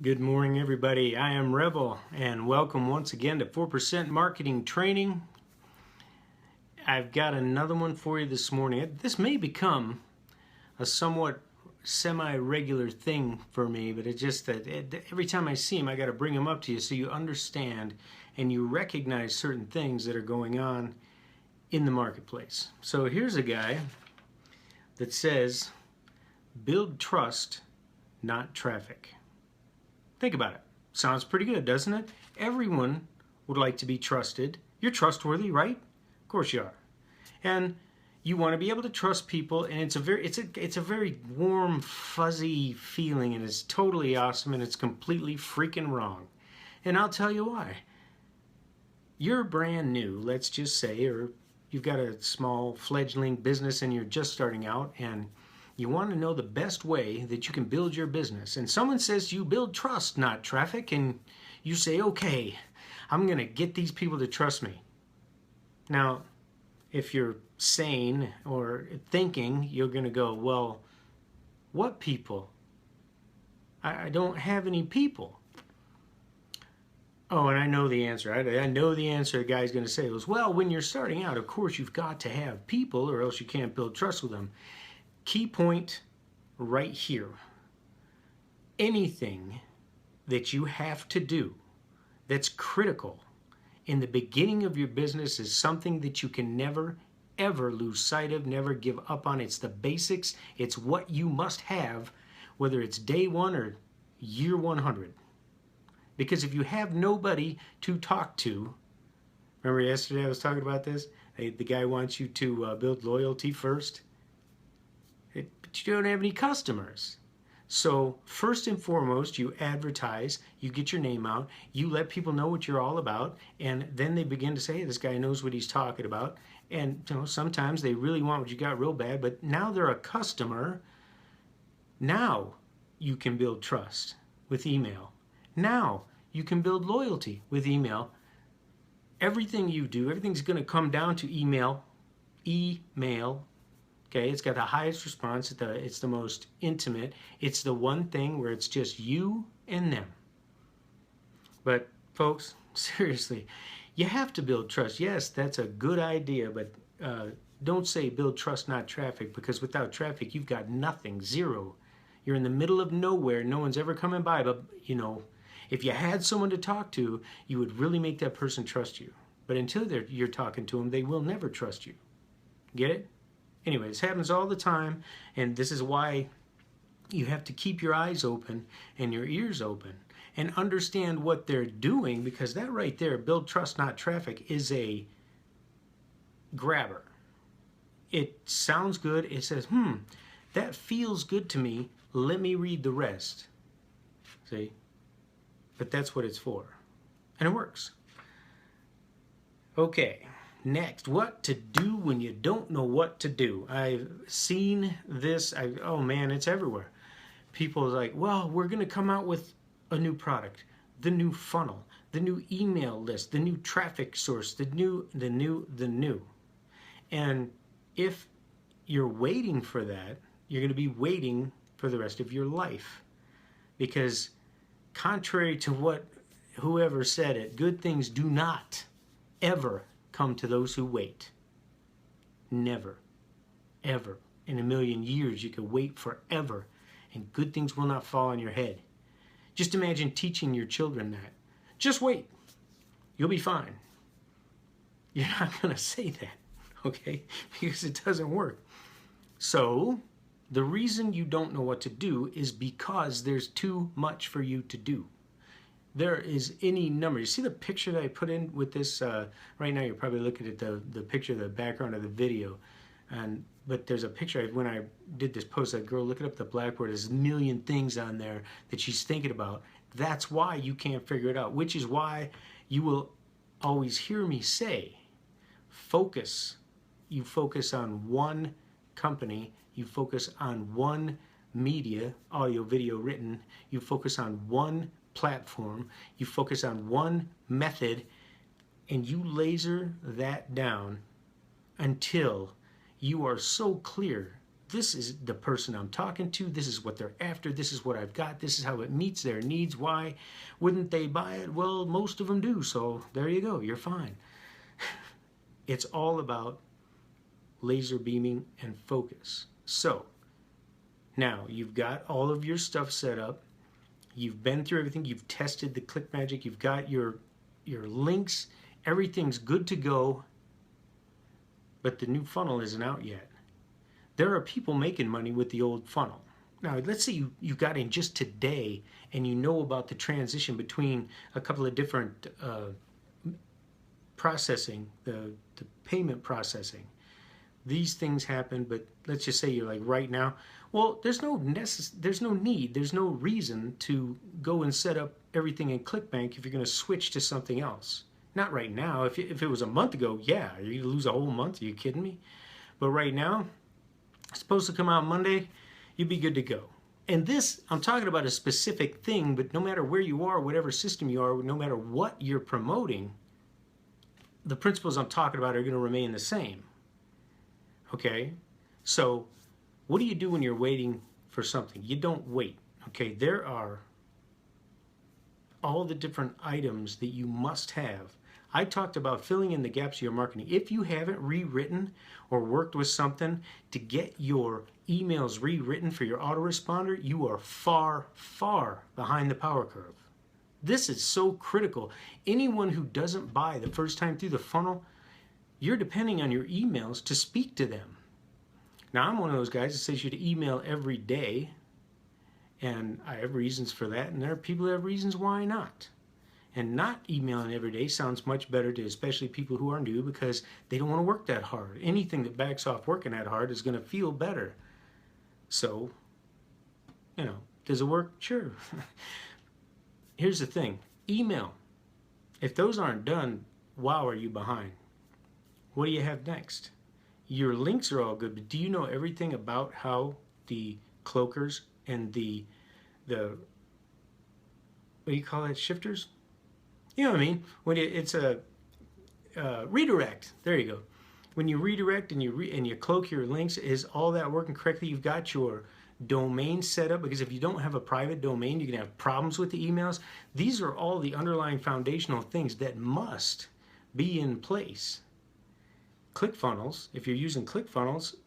Good morning, everybody. I am Revel, and welcome once again to 4% Marketing Training. I've got another one for you this morning. This may become a somewhat semi-regular thing for me, but it's just that every time I see him, I got to bring him up to you so you understand and you recognize certain things that are going on in the marketplace. So here's a guy that says, build trust, not traffic. Think about it. Sounds pretty good, doesn't it? Everyone would like to be trusted. You're trustworthy, right? Of course you are. And you want to be able to trust people, and it's a very warm, fuzzy feeling, and it's totally awesome, and it's completely freaking wrong. And I'll tell you why. You're brand new, let's just say, or you've got a small fledgling business and you're just starting out, and you want to know the best way that you can build your business. And someone says you build trust, not traffic, and you say, okay, I'm going to get these people to trust me. Now, if you're sane or thinking, you're going to go, well, what people? I don't have any people. Oh, and I know the answer. I know the answer the guy's going to say was, well, when you're starting out, of course, you've got to have people or else you can't build trust with them. Key point right here. Anything that you have to do that's critical in the beginning of your business is something that you can never, ever lose sight of, never give up on. It's the basics. It's what you must have, whether it's day one or year 100. Because if you have nobody to talk to, remember yesterday I was talking about this? The guy wants you to build loyalty first. But you don't have any customers. So first and foremost, you advertise, you get your name out, you let people know what you're all about, and then they begin to say, hey, this guy knows what he's talking about. And sometimes they really want what you got real bad, but now they're a customer. Now you can build trust with email. Now you can build loyalty with email. Everything you do, everything's going to come down to email. Okay, it's got the highest response, it's the most intimate, it's the one thing where it's just you and them. But folks, seriously, you have to build trust. Yes, that's a good idea, but don't say build trust, not traffic, because without traffic, you've got nothing, zero. You're in the middle of nowhere, no one's ever coming by, but if you had someone to talk to, you would really make that person trust you. But until you're talking to them, they will never trust you. Get it? Anyway, this happens all the time, and this is why you have to keep your eyes open and your ears open and understand what they're doing, because that right there, build trust, not traffic, is a grabber. It sounds good. It says, that feels good to me. Let me read the rest. See? But that's what it's for. And it works. Okay. Next, what to do when you don't know what to do. I've seen this. Oh man, it's everywhere. People are like, well, we're going to come out with a new product, the new funnel, the new email list, the new traffic source, the new. And if you're waiting for that, you're going to be waiting for the rest of your life. Because contrary to what whoever said it, good things do not ever come to those who wait. Never, ever. In a million years, you could wait forever, and good things will not fall on your head. Just imagine teaching your children that. Just wait. You'll be fine. You're not going to say that, okay? Because it doesn't work. So, the reason you don't know what to do is because there's too much for you to do. There is any number. You see the picture that I put in with this? Right now you're probably looking at the picture, the background of the video. But there's a picture, when I did this post, that girl looking up the blackboard, there's a million things on there that she's thinking about. That's why you can't figure it out, which is why you will always hear me say, focus. You focus on one company, you focus on one media, audio, video, written, you focus on one platform, you focus on one method, and you laser that down until you are so clear this is the person I'm talking to, this is what they're after, this is what I've got, this is how it meets their needs. Why wouldn't they buy it? Well, most of them do, so there you go, you're fine. It's all about laser beaming and focus. So now you've got all of your stuff set up, you've been through everything, you've tested the ClickMagick, you've got your links, everything's good to go, but the new funnel isn't out yet. There are people making money with the old funnel. Now, let's say you got in just today and you know about the transition between a couple of different processing, the payment processing. These things happen, but let's just say you're like right now, well, there's no need, there's no reason to go and set up everything in ClickBank if you're going to switch to something else. Not right now. If it was a month ago, yeah, you're going to lose a whole month. Are you kidding me? But right now, it's supposed to come out Monday, you'd be good to go. And this, I'm talking about a specific thing, but no matter where you are, whatever system you are, no matter what you're promoting, the principles I'm talking about are going to remain the same. Okay? So, what do you do when you're waiting for something? You don't wait. Okay? There are all the different items that you must have. I talked about filling in the gaps of your marketing. If you haven't rewritten or worked with something to get your emails rewritten for your autoresponder, you are far, far behind the power curve. This is so critical. Anyone who doesn't buy the first time through the funnel, you're depending on your emails to speak to them. Now, I'm one of those guys that says you to email every day, and I have reasons for that, and there are people that have reasons why not. And not emailing every day sounds much better to especially people who are new because they don't want to work that hard. Anything that backs off working that hard is going to feel better. So, you know, does it work? Sure. Here's the thing. Email. If those aren't done, wow, are you behind? What do you have next? Your links are all good, but do you know everything about how the cloakers and the what do you call it, shifters? You know what I mean? When it's a redirect. There you go. When you redirect and you cloak your links, is all that working correctly? You've got your domain set up, because if you don't have a private domain, you can have problems with the emails. These are all the underlying foundational things that must be in place. ClickFunnels, if you're using ClickFunnels,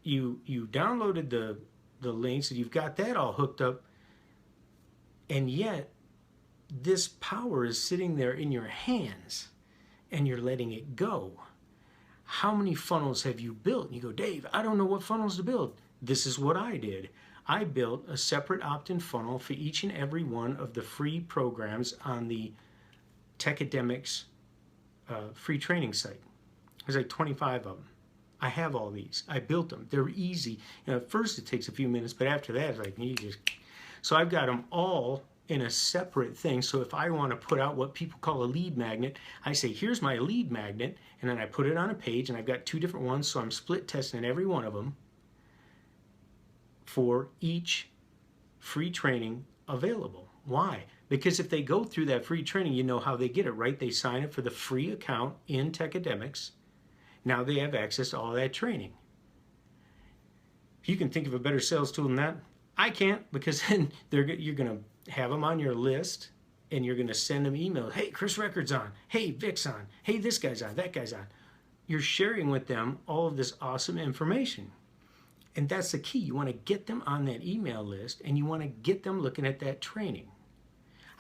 you downloaded the links and you've got that all hooked up, and yet this power is sitting there in your hands and you're letting it go. How many funnels have you built? And you go, Dave, I don't know what funnels to build. This is what I did. I built a separate opt-in funnel for each and every one of the free programs on the Techademics free training site. There's like 25 of them. I have all these. I built them. They're easy. You know, at first it takes a few minutes, but after that, it's like you just... So I've got them all in a separate thing. So if I want to put out what people call a lead magnet, I say, here's my lead magnet, and then I put it on a page, and I've got 2 different ones, so I'm split testing every one of them for each free training available. Why? Because if they go through that free training, you know how they get it, right? They sign up for the free account in Techademics. Now they have access to all that training. If you can think of a better sales tool than that, I can't, because then you're going to have them on your list, and you're going to send them emails. Hey, Chris Record's on. Hey, Vic's on. Hey, this guy's on. That guy's on. You're sharing with them all of this awesome information. And that's the key. You want to get them on that email list, and you want to get them looking at that training.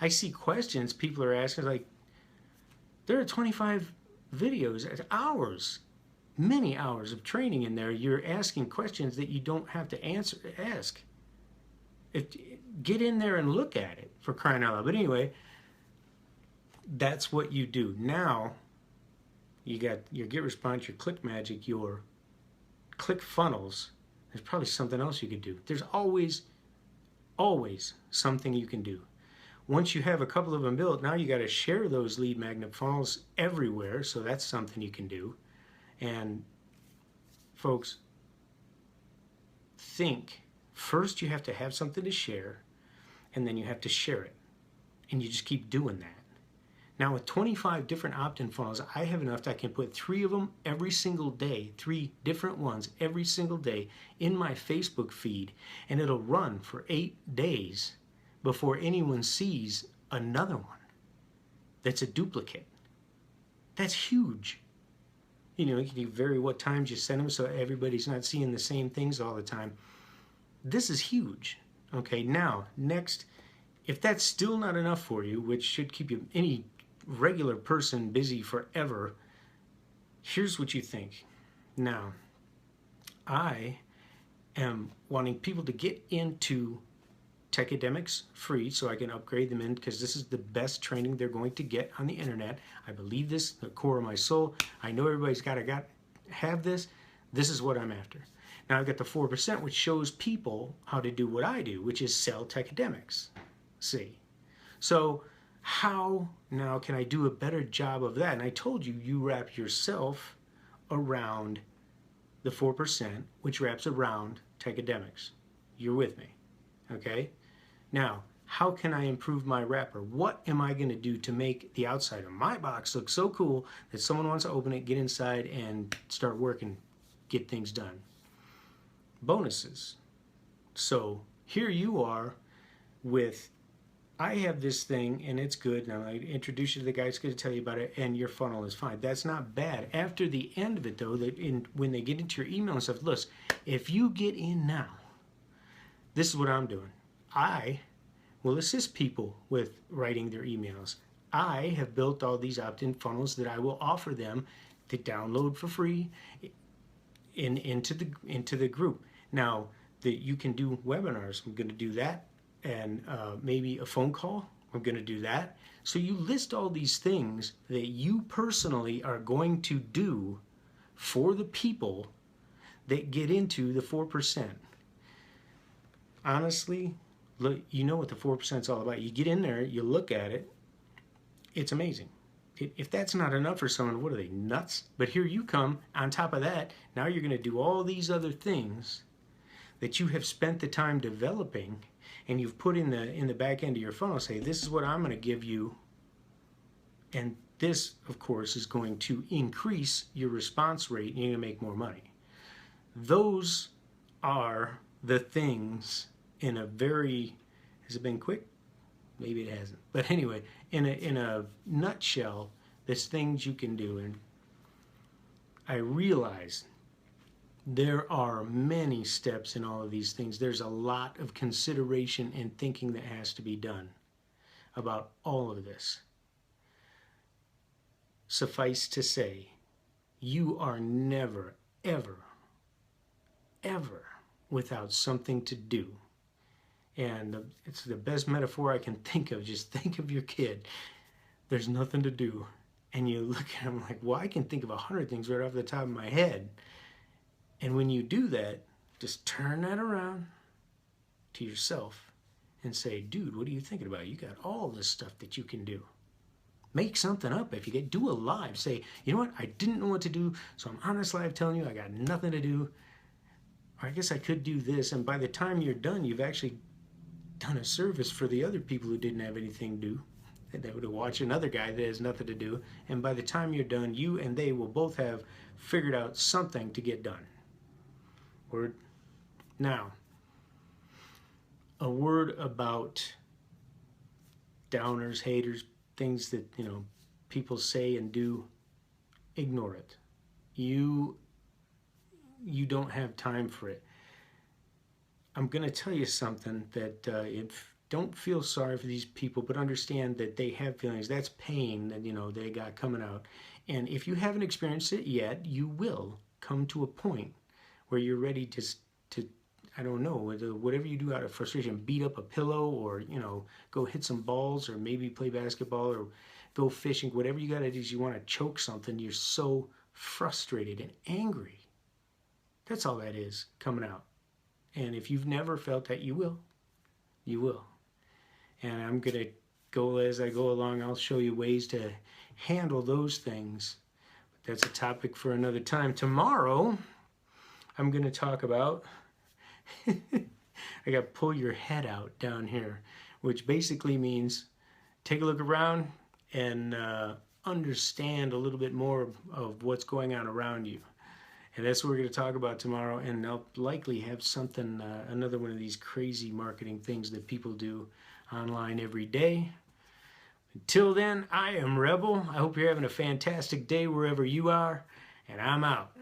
I see questions people are asking, like, there are 25 videos, hours, many hours of training in there. You're asking questions that you don't have to ask. Get in there and look at it, for crying out loud. But anyway, that's what you do. Now, you got your GetResponse, your ClickMagick, your ClickFunnels. There's probably something else you could do. There's always something you can do. Once you have a couple of them built, now you got to share those lead magnet funnels everywhere. So that's something you can do. And folks, think. First, you have to have something to share, and then you have to share it. And you just keep doing that. Now with 25 different opt-in funnels, I have enough that I can put 3 of them every single day, 3 different ones every single day in my Facebook feed, and it'll run for 8 days before anyone sees another one that's a duplicate. That's huge. You know, you can vary what times you send them so everybody's not seeing the same things all the time. This is huge. Okay, now, next, if that's still not enough for you, which should keep you, any regular person, busy forever, here's what you think. Now, I am wanting people to get into Techademics free so I can upgrade them in, because this is the best training they're going to get on the internet. I believe this, the core of my soul. I know everybody's got to have this. This is what I'm after. Now I've got the 4%, which shows people how to do what I do, which is sell Techademics. See? So how now can I do a better job of that? And I told you, you wrap yourself around the 4%, which wraps around Techademics. You're with me, okay? Now, how can I improve my wrapper? What am I going to do to make the outside of my box look so cool that someone wants to open it, get inside, and start working, get things done? Bonuses. So here you are with, I have this thing and it's good. Now I introduce you to the guy who's going to tell you about it, and your funnel is fine. That's not bad. After the end of it though, when they get into your email and stuff, look, if you get in now, this is what I'm doing. I will assist people with writing their emails. I have built all these opt-in funnels that I will offer them to download for free into the group. Now, that you can do webinars, I'm going to do that, and maybe a phone call, I'm going to do that. So you list all these things that you personally are going to do for the people that get into the 4%. Honestly, look, you know what the 4% is all about. You get in there, you look at it, it's amazing. If that's not enough for someone, what are they, nuts? But here you come, on top of that, now you're going to do all these other things that you have spent the time developing, and you've put in the back end of your funnel. Say, this is what I'm going to give you, and this, of course, is going to increase your response rate, and you're going to make more money. Those are the things in a very, has it been quick? Maybe it hasn't. But anyway, in a nutshell, there's things you can do. And I realize there are many steps in all of these things. There's a lot of consideration and thinking that has to be done about all of this. Suffice to say, you are never, ever, ever without something to do. And it's the best metaphor I can think of. Just think of your kid. There's nothing to do. And you look at him like, well, I can think of 100 things right off the top of my head. And when you do that, just turn that around to yourself and say, dude, what are you thinking about? You got all this stuff that you can do. Make something up. If you get, do a live. Say, you know what? I didn't know what to do, so I'm on this live telling you I got nothing to do. Or I guess I could do this. And by the time you're done, you've actually done a service for the other people who didn't have anything to do. They would watch another guy that has nothing to do. And by the time you're done, you and they will both have figured out something to get done. Word. Now, a word about downers, haters, things that, you know, people say and do. Ignore it. You don't have time for it. I'm going to tell you something that don't feel sorry for these people, but understand that they have feelings. That's pain that, you know, they got coming out. And if you haven't experienced it yet, you will come to a point where you're ready to I don't know, whatever you do out of frustration, beat up a pillow, or, you know, go hit some balls, or maybe play basketball, or go fishing. Whatever you got to do is you want to choke something. You're so frustrated and angry. That's all that is coming out. And if you've never felt that, you will. You will. And I'm going to go as I go along. I'll show you ways to handle those things. But that's a topic for another time. Tomorrow, I'm going to talk about, I got to pull your head out down here, which basically means take a look around. and understand a little bit more of what's going on around you. And that's what we're going to talk about tomorrow, and I'll likely have something, another one of these crazy marketing things that people do online every day. Until then, I am Rebel. I hope you're having a fantastic day wherever you are, and I'm out.